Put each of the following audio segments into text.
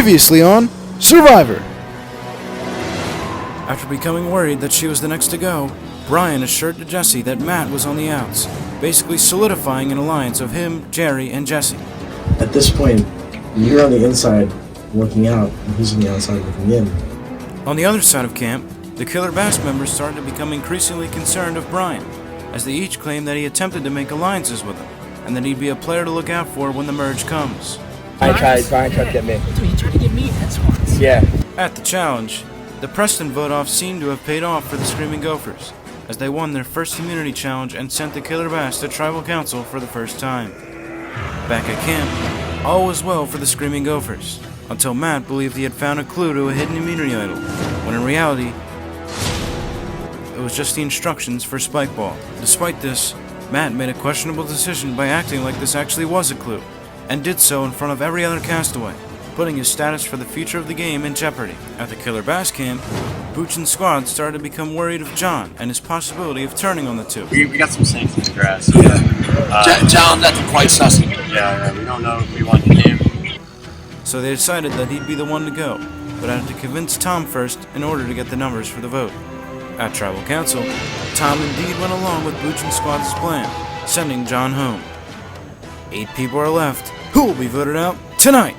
Previously on Survivor. After becoming worried that she was the next to go, Brian assured to Jesse that Matt was on the outs, basically solidifying an alliance of him, Jerry, and Jesse. At this point, you're on the inside looking out, and he's on the outside looking in. On the other side of camp, the Killer Bass members started to become increasingly concerned of Brian, as they each claimed that he attempted to make alliances with him, and that he'd be a player to look out for when the merge comes. Brian tried to get me. Dude, he tried to get me headshots. Yeah. At the challenge, the Preston vote-off seemed to have paid off for the Screaming Gophers, as they won their first community challenge and sent the Killer Bass to Tribal Council for the first time. Back at camp, all was well for the Screaming Gophers, until Matt believed he had found a clue to a hidden immunity idol, when in reality, it was just the instructions for Spikeball. Despite this, Matt made a questionable decision by acting like this actually was a clue, and did so in front of every other castaway, putting his status for the future of the game in jeopardy. At the Killer Bass camp, Booch and squad started to become worried of John and his possibility of turning on the two. We got some snakes in the grass. John, that's quite sussy. Yeah, we don't know if we want him. So they decided that he'd be the one to go, but had to convince Tom first in order to get the numbers for the vote. At Tribal Council, Tom indeed went along with Booch and squad's plan, sending John home. 8 people are left. Who will be voted out tonight?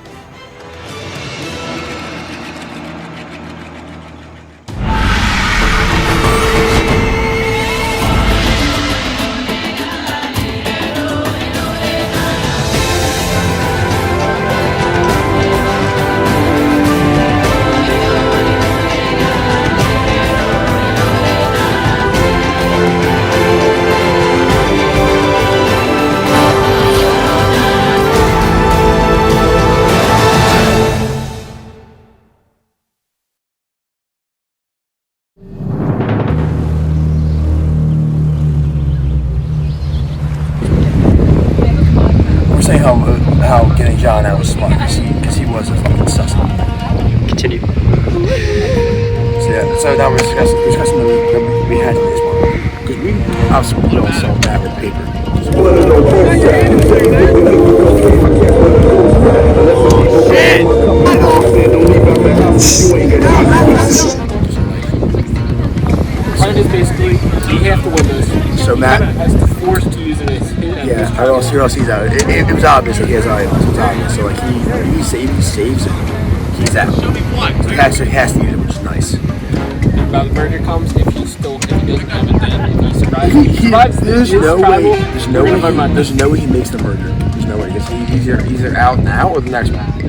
Saying how getting John out was smart because he was a fucking sus. Continue. So now we're discussing the we had this one because we obviously don't solve that with paper. Plan is basically, we have to win this. So Matt has to force to use it as yeah, I don't see he's out. It was obvious that he has items. It was obvious. So like he saves it. He's out. So he has to use it, which is nice. Now the murder comes if he doesn't have it then. If he survives there's no way he makes the murder. There's no way because he's either out now or the next one.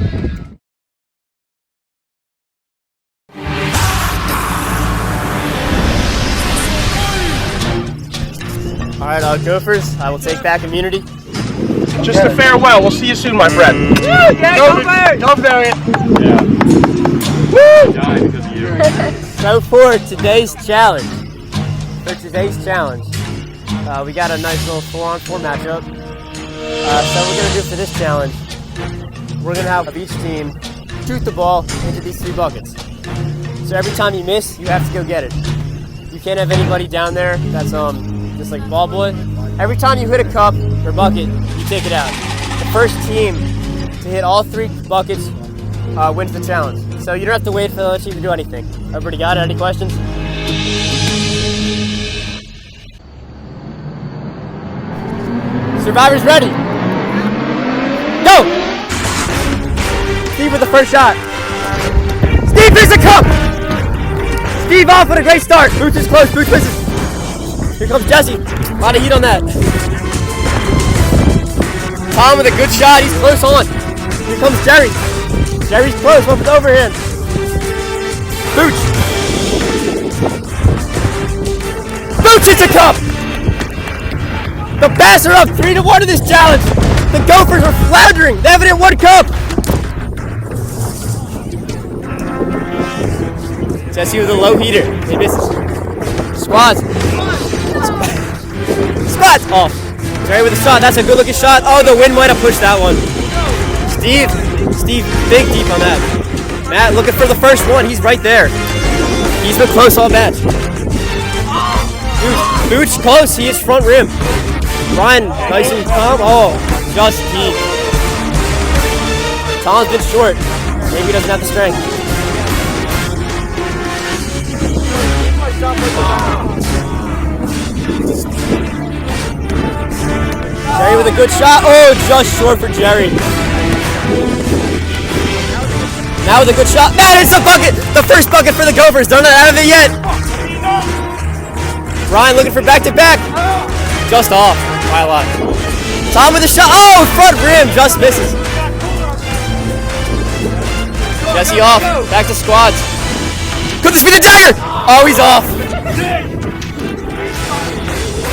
Alright, Gophers, I will take back immunity. Just a farewell. We'll see you soon, my friend. Don't variant. Yeah. Woo! So for today's challenge, we got a nice little 4-on-4 matchup. So we're going to do for this challenge, we're going to have each team shoot the ball into these 3 buckets. So every time you miss, you have to go get it. You can't have anybody down there that's just like ball boy. Every time you hit a cup or bucket, you take it out. The first team to hit all 3 buckets wins the challenge. So you don't have to wait for the other team to do anything. Everybody got it? Any questions? Survivors ready? Go! Steve with the first shot. Steve hits a cup! Steve off with a great start. Boots is close, Boots misses. Here comes Jesse. A lot of heat on that. Tom with a good shot. He's close on. Here comes Jerry. Jerry's close. One with overhand. Booch. Booch hits a cup. The Bass are up 3-1 in this challenge. The Gophers are floundering. They haven't hit 1 cup. Jesse with a low heater. He misses. Squats. Spots off. Jerry with a shot. That's a good looking shot. Oh, the wind might have pushed that one. Steve, big deep on that. Matt looking for the first one. He's right there. He's been close all match. Booch close. He is front rim. Brian, nice and calm. Oh, just deep. Tom's been short. Maybe he doesn't have the strength. Jerry with a good shot. Oh, just short for Jerry. Now with a good shot. That is the bucket! The first bucket for the Gophers. They're not out of it yet. Ryan looking for back-to-back. Just off by a lot. Tom with a shot. Oh, front rim. Just misses. Jesse off. Back to squads. Could this be the dagger? Oh, he's off.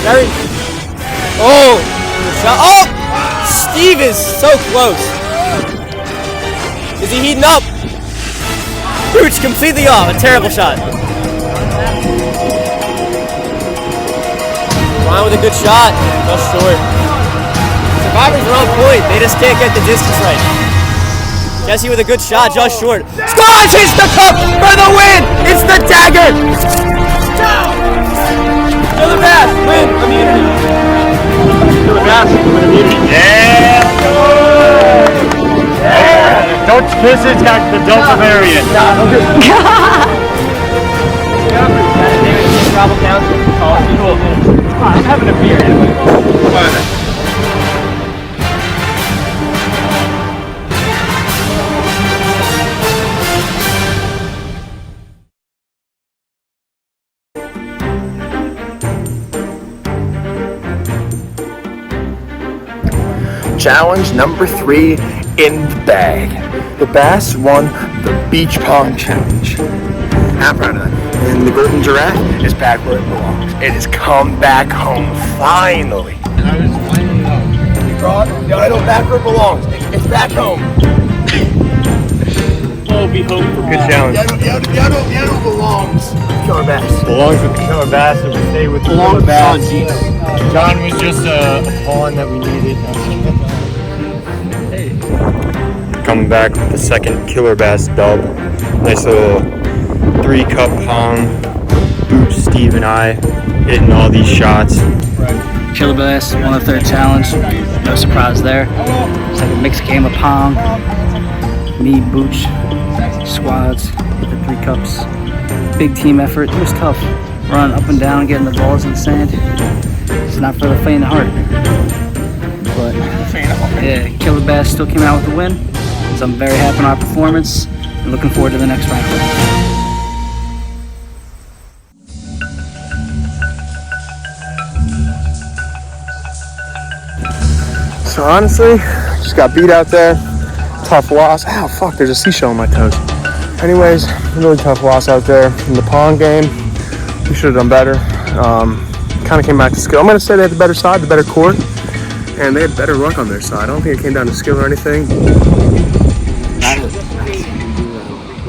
Jerry. Oh, shot. Oh, Steve is so close. Is he heating up? Booch completely off. A terrible shot. Ryan with a good shot. Just short. Survivors are on point. They just can't get the distance right. Jesse with a good shot. Just short. Squads hits the cup for the win. It's the dagger. Killer Bass win immunity. Killer Bass win immunity. Yeah! Don't kiss it, got the Delta variant. I'm having a beer anyway. Challenge number 3 in the bag. The Bass won the Beach Pong Challenge. I'm proud of that. And the Golden Giraffe is back where it belongs. It has come back home finally. And I was lining up. You brought the idol back where it belongs. It's back home. We'll be home for good challenge. The idol belongs. Killer Bass. Belongs with the Killer Bass and we stay with the Killer Bass. John was just a pawn that we needed. Coming back with the second Killer Bass dub. Nice little 3-cup pong. Booch, Steve, and I hitting all these shots. Killer Bass won the third challenge. No surprise there. It's like a mixed game of pong. Me, Booch, squads, hit the 3 cups. Big team effort. It was tough. Running up and down, getting the balls in the sand. It's not for the faint of heart. But yeah, Killer Bass still came out with the win. So I'm very happy with our performance and looking forward to the next round. So honestly, just got beat out there. Tough loss. Ow, fuck, there's a seashell on my toes. Anyways, really tough loss out there. In the pong game, we should have done better. Kind of came back to skill. I'm going to say they had the better side, the better court, and they had better luck on their side. I don't think it came down to skill or anything.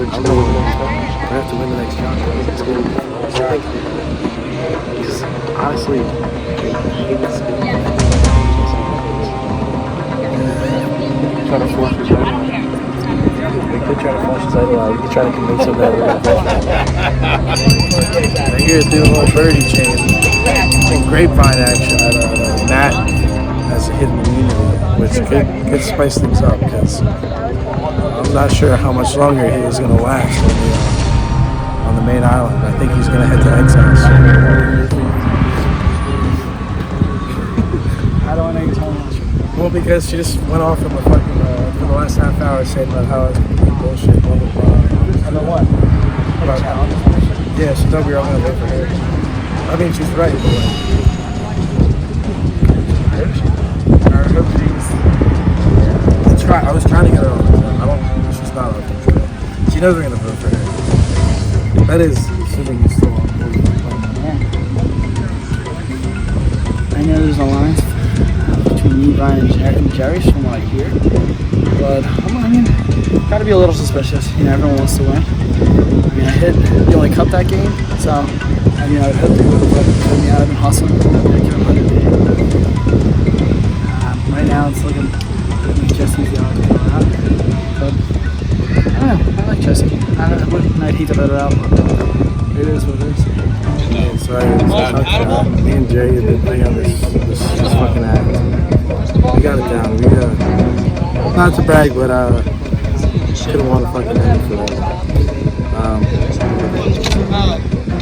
We have to win the next round. Because honestly, try to force his idol. We could try to force his idol out. We could try to convince him that we're going to force him out. Here, do a little birdie chain. And grapevine action at Matt has a hidden immunity, which could spice things up because I'm not sure how much longer he is going to last on the main island. I think he's going to head to Exiles. How do I know you're telling me? Well, because she just went off from the fucking for the last half hour saying about how it's complete bullshit, blah blah blah. About what? About yeah, she thought we were all gonna vote for her. I mean, she's right. But I was trying to get her on. She's not on. She knows we're gonna vote for her. That is assuming you're still on board. I know there's a line between me, Ryan, and Jerry's from what I hear. But, I mean, gotta be a little suspicious. You know, everyone wants to win. I mean, the only cup that game, so, I mean, I would hope they would, but, I mean, I've been hustling. Right now, it's looking like Jesse's the only one out. But, I don't know, I like Jesse. I'd hate to let her out, but it is what it is. Yeah, sorry, me and Jay have been playing on this fucking act. We got it down. We not to brag, but Could have won a fucking end for that.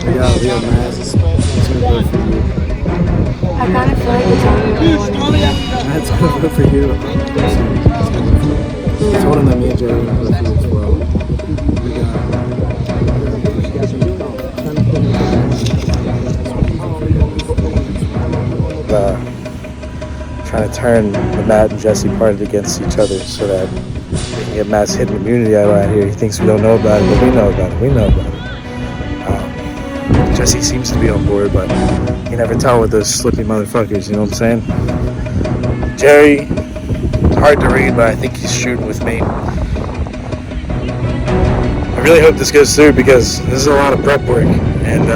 We got masks. It's gonna vote for you. I kind of feel like it's only That's gonna vote for you. It's one of them. Me and Jerry are gonna vote for you as well. We got. Trying to turn the Matt and Jesse party against each other so that we can get Matt's hidden immunity out here. He thinks we don't know about it, but we know about it. We know about it. Jesse seems to be on board, but you never tell with those slippy motherfuckers, you know what I'm saying? Jerry, hard to read, but I think he's shooting with me. I really hope this goes through because this is a lot of prep work, and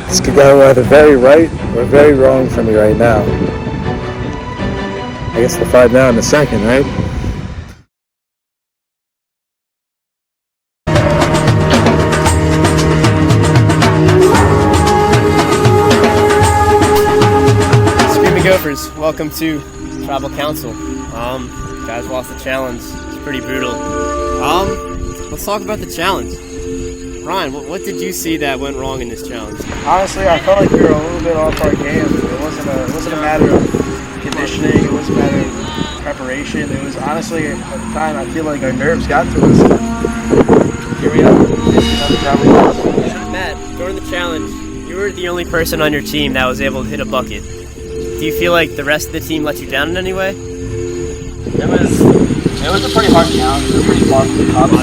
this could go either very right or very wrong for me right now. I guess we'll find out in a second, right? Gophers, welcome to Tribal Council. Guys lost the challenge. It's pretty brutal. Let's talk about the challenge. Ryan, what did you see that went wrong in this challenge? Honestly, I felt like we were a little bit off our game. It wasn't a matter of conditioning. It wasn't a matter of preparation. It was honestly at the time I feel like our nerves got to us. Here we are. Matt, during the challenge, you were the only person on your team that was able to hit a bucket. Do you feel like the rest of the team let you down in any way? It was a pretty hard challenge. We were pretty far from the cups.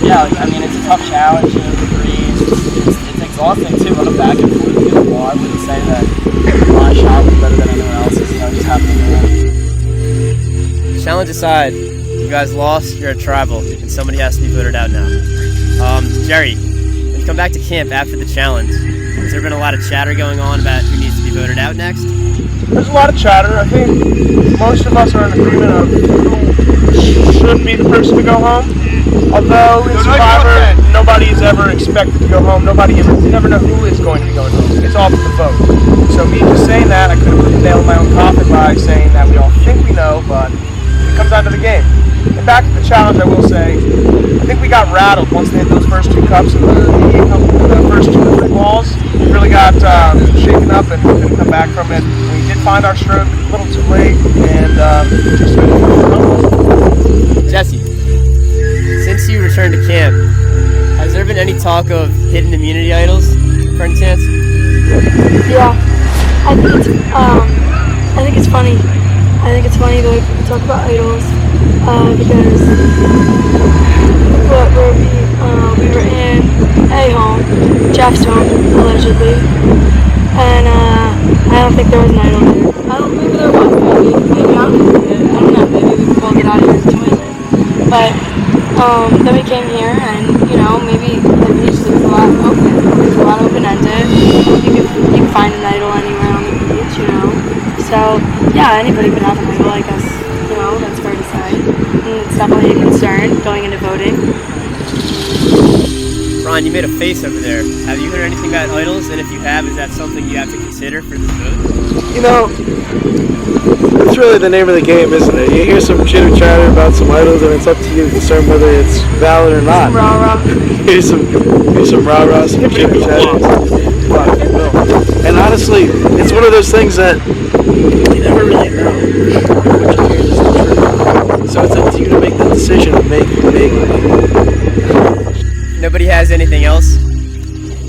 Yeah, I mean, it's a tough challenge. You know, the breeze. It's exhausting too, running back and forth to the ball. I wouldn't say that my shot was better than anyone else's. You know, just happening to win. Challenge aside, you guys lost. You're a tribal, and somebody has to be voted out now. Jerry, when you come back to camp after the challenge, has there been a lot of chatter going on about who needs to be voted out next? There's a lot of chatter. I think most of us are in agreement of who should be the person to go home. Although in Survivor, nobody is ever expected to go home. You never know who is going to be going home. It's all up to the vote. So me just saying that, I could have put the nail in my own coffin by saying that we all think we know, but it comes down to the game. And back to the challenge, I will say, I think we got rattled once they hit those first two cups and the first 2 or 3 balls. We really got shaken up and couldn't come back from it. We did find our stroke a little too late, and just Jesse, since you returned to camp, has there been any talk of hidden immunity idols, for any chance? Yeah, I think it's funny. I think it's funny that we talk about idols because we were in a home, Jeff's home, allegedly, and I don't think there was an idol there. Maybe there was, maybe not. I don't know, maybe we pulled it out of his toilet. But then we came here and, you know, maybe the beach was a lot open. There's a lot open-ended. You can find an idol anywhere on the beach, you know. So, yeah, anybody could have an idol, I guess, you know, that's fair to say. And it's definitely a concern going into voting. Ron, you made a face over there. Have you heard anything about idols? And if you have, is that something you have to consider for this vote? You know, it's really the name of the game, isn't it? You hear some chitter chatter about some idols, and it's up to you to discern whether it's valid or not. Some rah-rah. Here's some rah-rah, some chitter chatter. And honestly, it's one of those things that you never really know what you hear is the truth. So it's up to you to make the decision and make it. Nobody has anything else?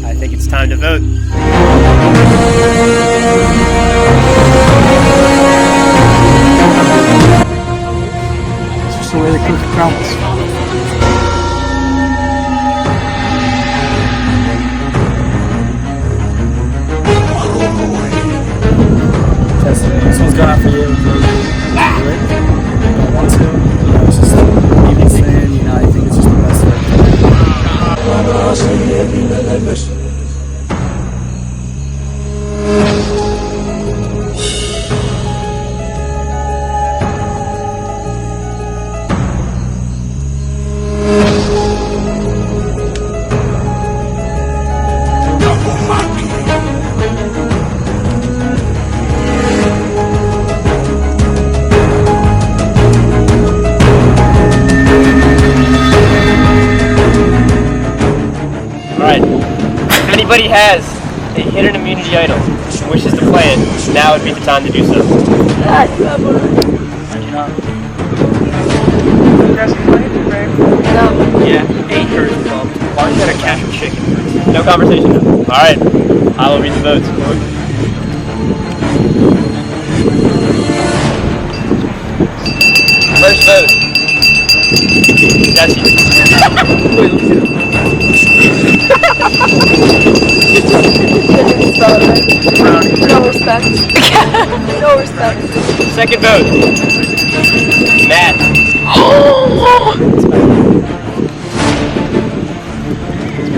I think it's time to vote. It's just the way the cookie crumbles. This one's going out for you. I don't want to. It's just even saying, you know, I think it's just the best way. anybody has a hidden immunity item and wishes to play it, now would be the time to do so. Yeah, 8 hers pumped. Why don't you get a cash or chicken? No conversation now. Alright, I will read the votes. First vote. Jesse. No respect. No respect. Second vote. Matt.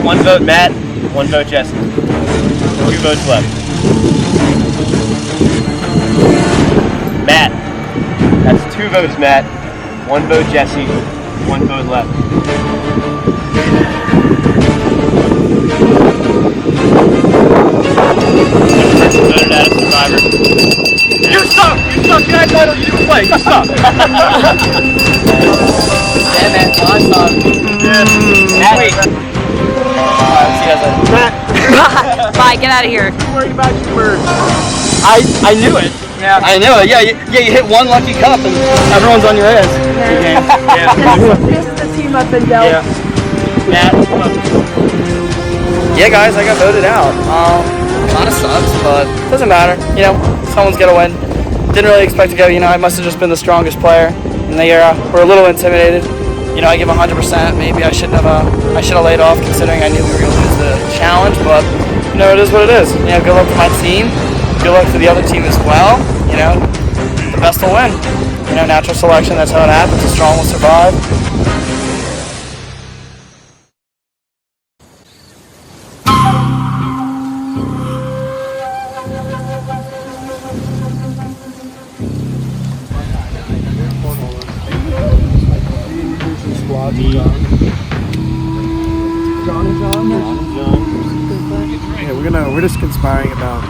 One vote Matt, one vote Jesse. 2 votes left. Matt. That's 2 votes Matt, 1 vote Jesse, 1 vote left. Person voted out of Survivor. You suck! You suck! You had title, you didn't play. You suck! Yeah, man. Awesome. Matt. Wait. Alright, see you guys later. Matt. Bye, get out of here. I'm worried about you, bird. I knew it. Yeah. I knew it. Yeah, you hit one lucky cup and everyone's on your ass. Yeah. This is the team I've been dealt. Yeah. Matt. Yeah, guys, I got voted out. Kind of sucks, but doesn't matter. You know, someone's gonna win. Didn't really expect to go. You know, I must have just been the strongest player in the era. We're a little intimidated. You know, I give 100%. Maybe I should have laid off, considering I knew we were gonna lose the challenge. But you know, it is what it is. You know, good luck to my team. Good luck to the other team as well. You know, the best will win. You know, natural selection. That's how it happens. The strong will survive. Yeah, we're just conspiring about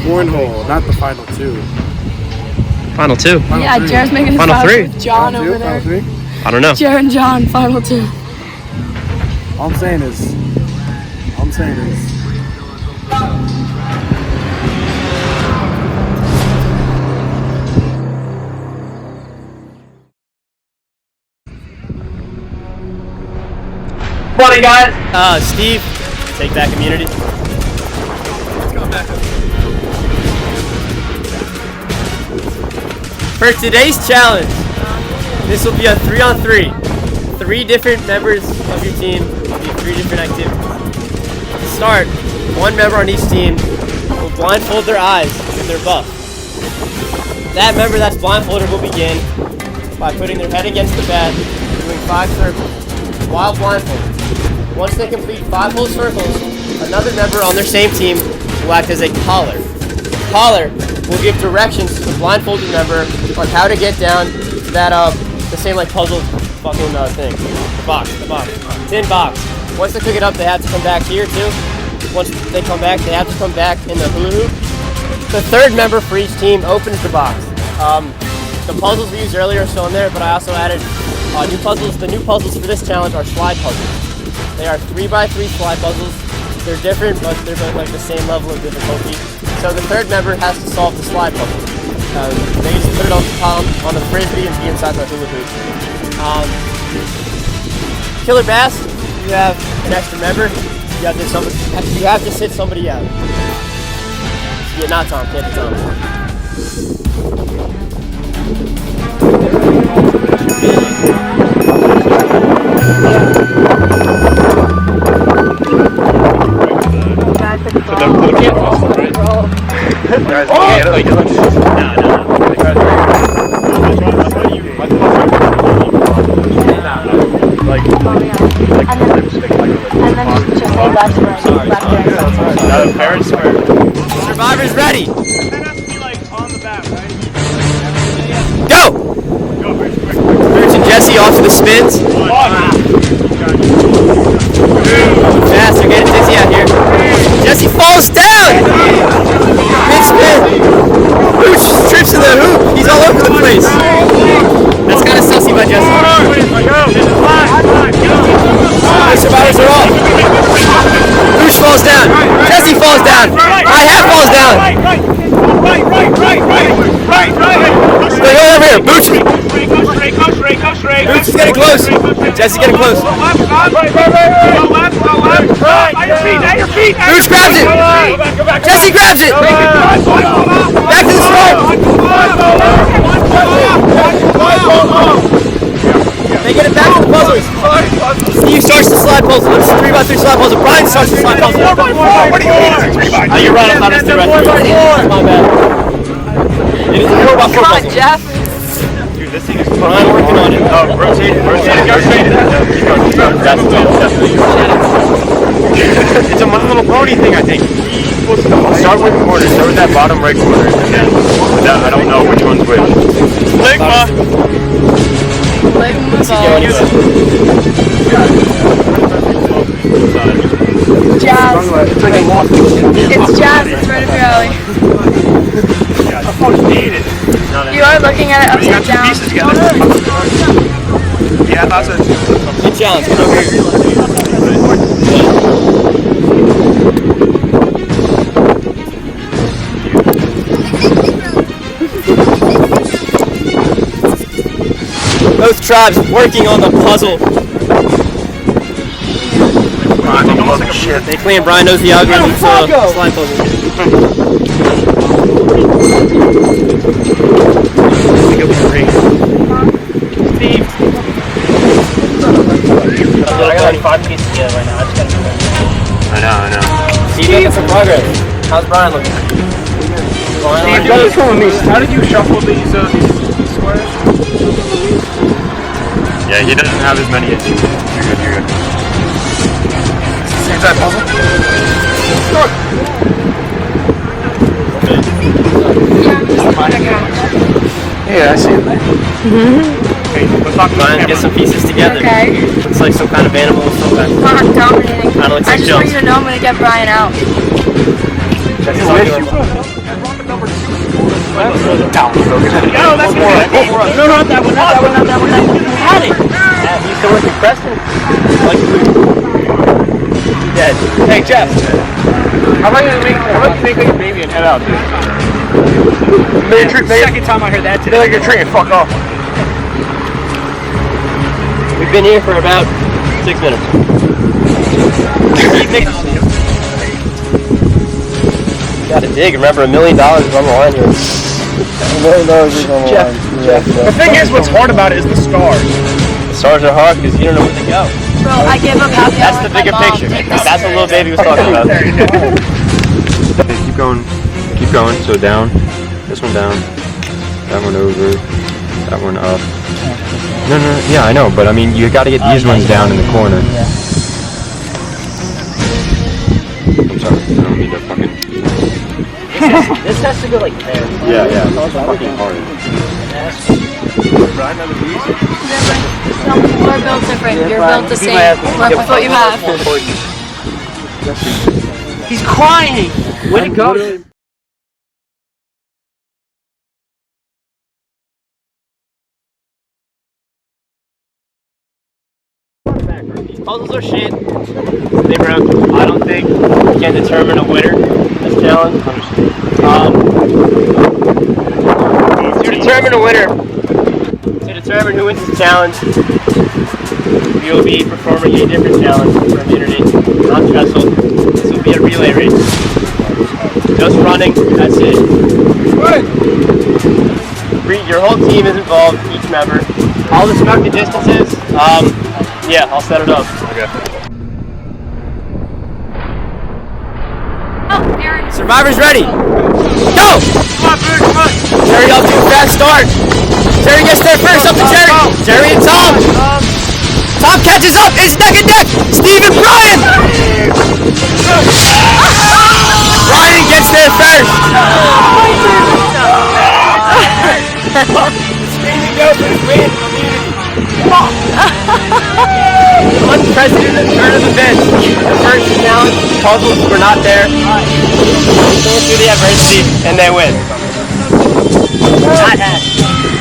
cornhole, not the final 2. Final 2. Yeah, Jared's making his Final 3. with John Final over two? Final there. 3? I don't know. Jared and John, final 2. All I'm saying is, Morning, guys. Steve, take back immunity. For today's challenge, this will be a 3-on-3. 3 different members of your team will do 3 different activities. To start, 1 member on each team will blindfold their eyes with their buff. That member that's blindfolded will begin by putting their head against the bat, doing 5 circles while blindfolded. Once they complete 5 whole circles, another member on their same team will act as a caller. The caller will give directions to the blindfolded member on how to get down to that the same like puzzle fucking thing. The box. Tin box. Once they pick it up, they have to come back here too. Once they come back, they have to come back in the hula hoop. The 3rd member for each team opens the box. The puzzles we used earlier are still in there, but I also added new puzzles. The new puzzles for this challenge are slide puzzles. They are 3x3 slide puzzles. They're different, but they're both like the same level of difficulty. So the 3rd member has to solve the slide puzzle. They just put it on the frisbee and be inside the hula hoop. Killer Bass, you have an extra member. You have to sit somebody out. Yeah, not Tom. Can't be Tom. Survivor's ready. Go! Birch and Jesse off to the spins. Fast, they're getting dizzy out here. Jesse falls down! Mid-spin! Birch trips in the hoop. He's all over the place. That's kind of sussy by Jesse. The survivors are off. getting close. Jesse's getting close. Booch grabs it. Jesse grabs it. Back to the start. They get it back to the puzzles. Steve starts the slide puzzle. It's 3x3 slide puzzle. Brian starts the slide puzzle. What do you mean it's 3x3? Oh, you're right. I thought it was 3x3. My bad. It is a 4x4 puzzle. Come on, Jeff. Dude, this thing is Brian working on it. Oh, rotate it. It's a My Little Pony thing, I think. Start with the corner. Start with that bottom right corner. And then I don't know which one's which. Ligma! Jazz. It's Jazz. It's right up your alley. You are looking at it upside down. Yeah, that's it. Good challenge. Come over here. Both tribes working on the puzzle. They claim Brian knows the algorithm for the slide puzzle. Steve. I got like 5 pieces together right now. I know. Steve, making some progress. How's Brian looking? Steve, go this one with me. How did you shuffle these squares? Yeah, he doesn't have as many as you. You're good. Same side puzzle? Yeah, I see it. Okay, let's talk about it. Get some pieces together. Okay. Looks like some kind of animal or something. I'm dominating. Kind of looks I like just Jones. want you to know I'm going to get Brian out. That's No, that's good. No, not that one. You had it. Yeah, he's still working Preston. Like, dead. Hey, Jeff. How about you make like a baby and head out, dude? Second time I heard that today. Like a tree and fuck off. We've been here for about 6 minutes. Gotta dig. Remember, $1 million is on the line here. $1 million is on the line. Jeff. The thing is, what's hard about it is the stars. The stars are hard because you don't know where to go. Bro, I give up happy That's hour the with my bigger mom. picture. That's what little baby was talking about. Okay, keep going. So down. This one down. That one over. That one up. No. Yeah, I know, but I mean, you got to get these ones down in the corner. I'm sorry. I don't mean to fucking. This has to go like there. Yeah. It's fucking hard. Some people are built different. You're built the same. Work with what you have. He's crying. Way to go. Puzzles are shit. They broke. I don't think we can determine a winner this challenge. To determine a winner, to determine who wins this challenge, we will be performing a different challenge for immunity. Not stressful. This will be a relay race. Just running, that's it. Your whole team is involved, each member. I'll instruct the distances. Yeah, I'll set it up. Okay. Survivor's ready. Go! Come on, dude, come on. Jerry off to a fast start. Jerry gets there first, up to Jerry. Jerry and Tom. Tom catches up. It's neck and neck. Steve and Brian. Brian gets there first. Screaming Gophers win. Unprecedented turn of events. The first challenge puzzles were not there. Going through the adversity, and they win. Not hack.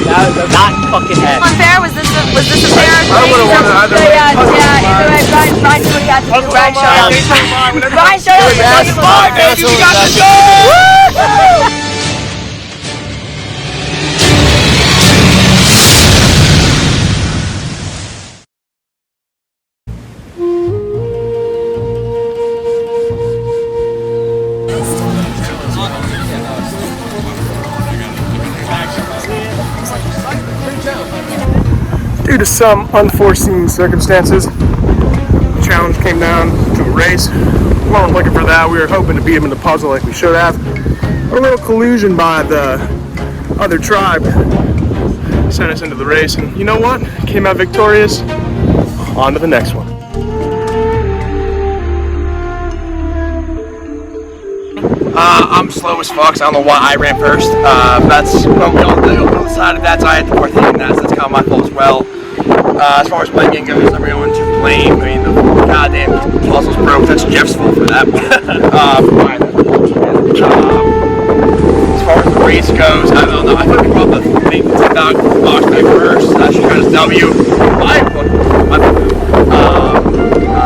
That was not fucking hack. Unfair? Was this a fair? I would've won it either way. Yeah, either way. Brian did what he had to do. Brian showed up. Brian showed up. due to some unforeseen circumstances, the challenge came down to a race. We weren't looking for that. We were hoping to beat him in the puzzle like we should have. A little collusion by the other tribe sent us into the race, and you know what? Came out victorious. On to the next one. I'm slow as fuck, so I don't know why I ran first. That's on the side of that, so I had the poor thing, that's kind of my fault as well. As far as my game goes, I'm really one to blame. I mean, the goddamn puzzle's broke. That's Jeff's fault for that. As far as the race goes, I don't know. I think we brought the thing about box back first. That should kind of W.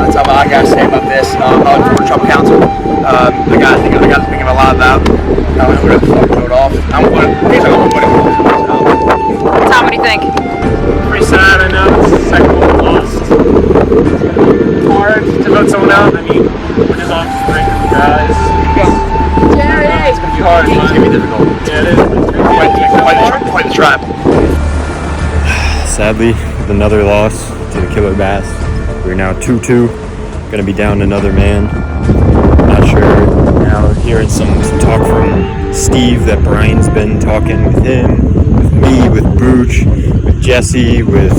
That's all I gotta say about this. For Trump Council, I gotta think of a lot about who the fuck vote off. I'm gonna put it off. Tom, what do you think? Pretty sad, I know. It's the second one we lost. It's hard to vote someone out. I mean, we're just off the break with the guys. It's gonna be hard. It's gonna be difficult. Yeah, it is. Quite the tribe. Sadly, with another loss to the Killer Bass, we're now 2-2. Gonna be down another man. Not sure. Now hearing some talk from Steve that Brian's been talking with him, with me, with Booch, with Jesse, with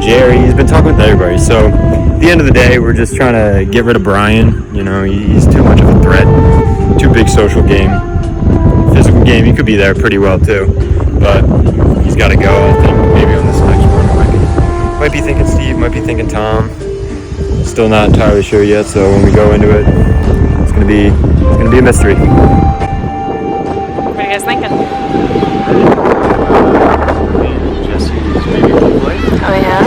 Jerry. He's been talking with everybody. So at the end of the day, we're just trying to get rid of Brian. You know, he's too much of a threat. Too big social game. Physical game, he could be there pretty well too. But he's got to go, I think, maybe on this next one. Might be thinking Steve, might be thinking Tom. Still not entirely sure yet, so when we go into it, it's gonna be a mystery. What are you guys thinking? Oh yeah?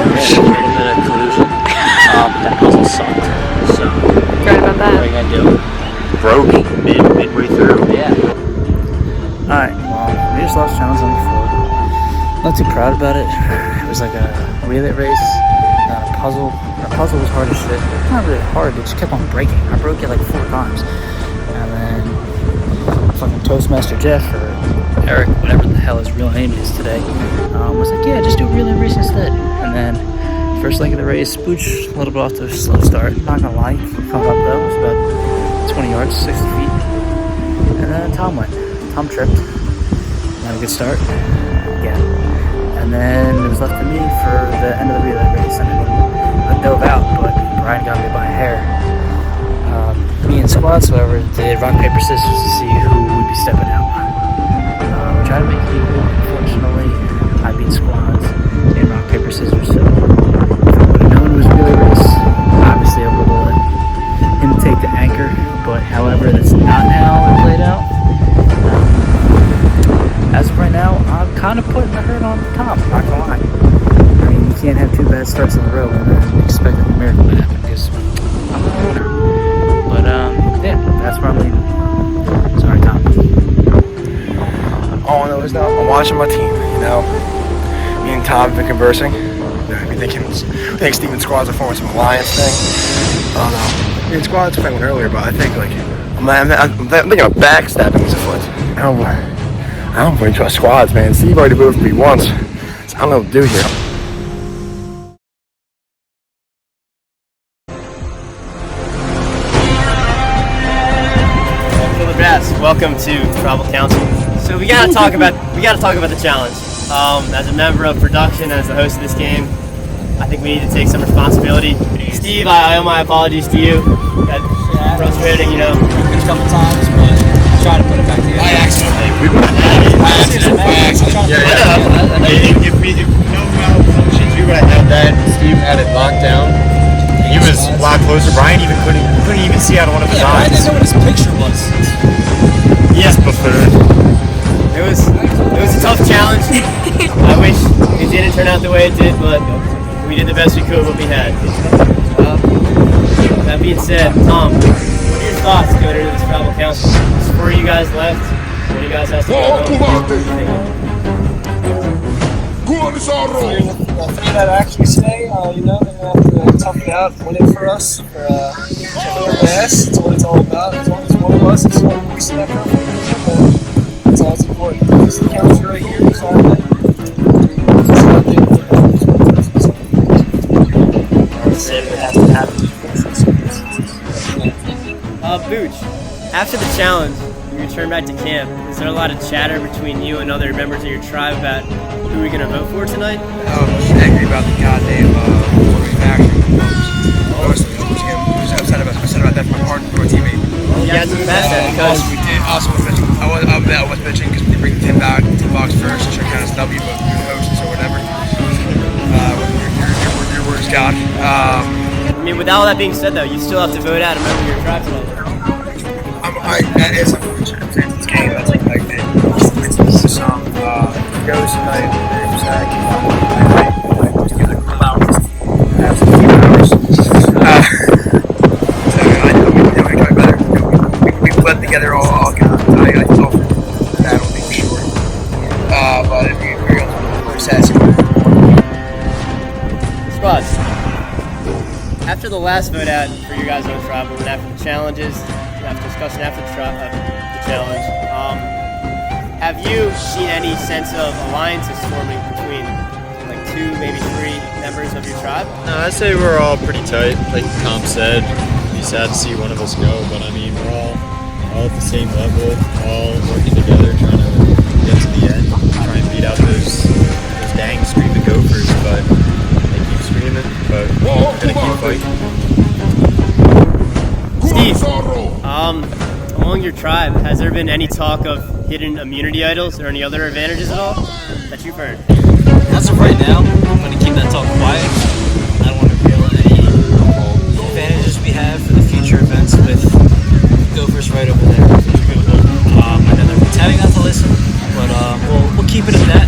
That puzzle sucked. So, Right about what are that. you gonna do? Broke midway through. Yeah. Alright, well, we just lost challenge number 4. Not too proud about it. It was like a relay race, not a puzzle. Our puzzle was hard as shit. Not really hard, it just kept on breaking. I broke it like 4 times. And then fucking Toastmaster Jeff, or Eric, whatever the hell his real name is today, was like, yeah, just do a relay race instead. And then first leg of the race, Booch a little bit off to a slow start. Not gonna lie, come up though, it was about 20 yards, 60 feet. And then Tom went. Tom tripped. Not a good start. Again. And then it was left to me for the end of the relay race. And I dove out, but Brian got me by a hair. Me and squads, however, did rock, paper, scissors to see who would be stepping out. We tried to make it equal. Unfortunately, I beat squads in rock, paper, scissors. So if I would have known it was a relay race, obviously I would have let him take the anchor. But however, that's not how it played out. As of right now, I'm kind of putting the hurt on Tom, not gonna lie. I mean, you can't have 2 bad starts in a row and then expect a miracle to happen, because I'm the owner. But, yeah, that's where I'm leaving. Sorry, Tom. All I know is now I'm watching my team, you know. Me and Tom have been conversing. You know, we think Steven Squads are forming some alliance thing. I don't know. Me and Squads were thinking earlier, but I think, like, I'm thinking of backstabbing as Afoot. I don't really trust Squads, man. Steve already moved me once, so I don't know what to do here. Killer Bass, welcome to Tribal Council. So we gotta talk about the challenge. As a member of production, as the host of this game, I think we need to take some responsibility. Steve, I owe my apologies to you. Got frustrating, you know. A couple times, but try to put it back together. By accident. If no malfunctions, we would have had that. Steve had it locked down. He was a lot closer. Brian couldn't even see out of one of his eyes. I didn't know what his picture was. Yes, it was a tough challenge. I wish it didn't turn out the way it did, but we did the best we could with what we had. That being said, Tom, what are your thoughts going into this Tribal Council? There's 4 of you guys left. What do you guys have to go? The 3 that actually stay, you know, they're going to have to tough it out, win it for us, for Killer Bass. That's what it's all about. As long as one of us is increasing that company, that's all that's important. This is the council right here, it's all good. It's not good. Booch, after the challenge, you return back to camp. Is there a lot of chatter between you and other members of your tribe about who we're gonna vote for tonight? I was just angry about the goddamn faction. Mostly, he was upset about that from my teammate. Yeah, it's that because Also, we did. Also, was bitching. I was bitching because we did bring the 10 box first. Sure, kind of snub you, but we were hosts or whatever. Your word is God. I mean, with all that being said, though, you still have to vote out a member of your tribe tonight. That is unfortunate. This game, that's like it's some goes tonight. Zach, I put together a couple hours. Have a few hours. So I know we try better. We blend together all kind of. I thought that will be for sure. But if we're satisfied. Squads, after the last vote out for your guys' own tribe, and after the challenges, after discussion after the challenge, have you seen any sense of alliances forming between like 2, maybe 3 members of your tribe? No, I'd say we're all pretty tight. Like Tom said, it'd be sad to see one of us go, but I mean, we're all at the same level, all working together, trying to get to the end, try and beat out those dang screaming gophers, but they keep screaming, but we're gonna keep fighting. Steve, among your tribe, has there been any talk of hidden immunity idols or any other advantages at all that you've heard? As of right now, I'm going to keep that talk quiet. I don't want to reveal any advantages we have for the future events with Gophers right over there. I know they're pretending not to listen, but we'll keep it at that.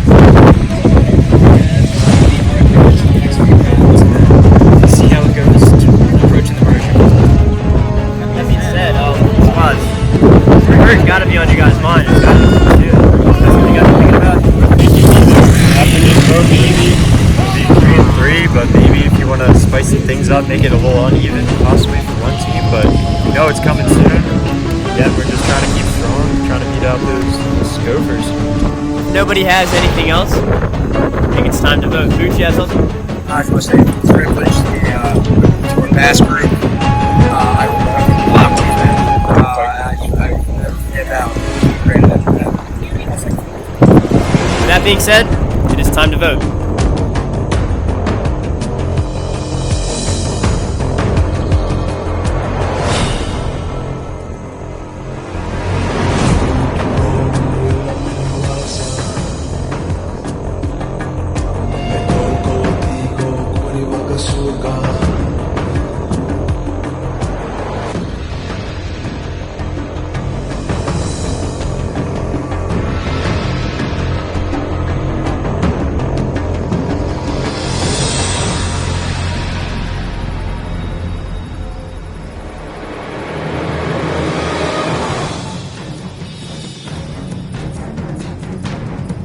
See how it goes approaching the merger. That being said, Squads, merge gotta be on your guys' mind. It's gotta be that's what you guys are thinking about. After this vote, maybe it'll be 3-3, but maybe if you want to spicy things up, make it a little uneven, possibly for one team. But we know it's coming soon. Yeah, we're just trying to keep strong, trying to beat out those gophers. If nobody has anything else, I think it's time to vote. Booch, you have something? I just want to say it's a privilege to be to our vast group. I love to that. I never forget about great that. With that being said, it is time to vote.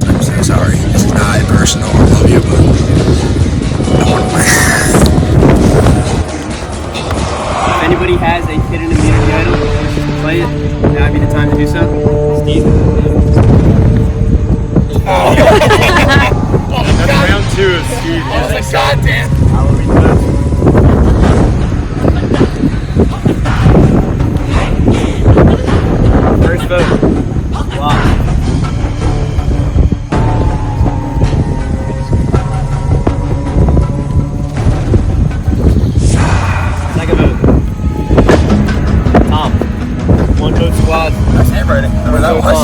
I'm so sorry. It's not personal. I love you, but I want to win. If anybody has a hidden immunity idol and wishes to play it, now would be the time to do so. Steve? That's round 2 of Steve. Oh my goddamn. First vote. Wow. Second vote. Tom. 1 vote Squad. That's handwriting. Remember that was?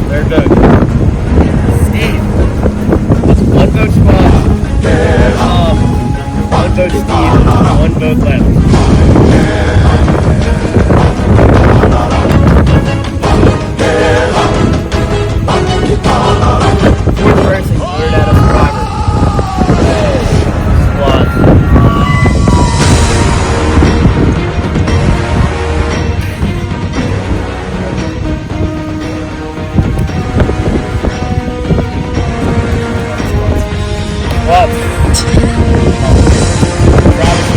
Third vote. Steve. That's 1 vote Squad. 1 vote Steve. 1 vote left. Fourth person voted out of Survivor. Squad. Travis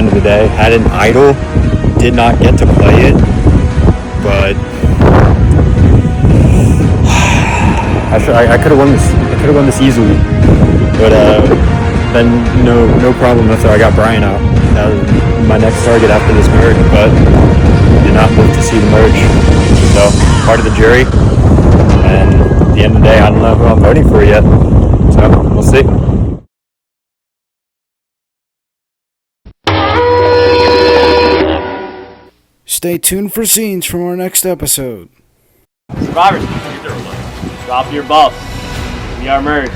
end of the day. Had an idol, did not get to play it, but I could have won this. I could have won this easily, but then no problem after I got Brian out. That was my next target after this merge, but did not live to see the merge. So part of the jury, and at the end of the day, I don't know who I'm voting for yet. So we'll see. Stay tuned for scenes from our next episode. Survivors, drop your buffs. We are merged.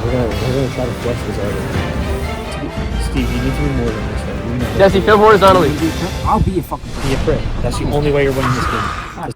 We're gonna try to flush this out. Steve, you need to be more than this. Jesse, come horizontally. I'll be a fucking. Be a prick. That's the only way you're winning this game.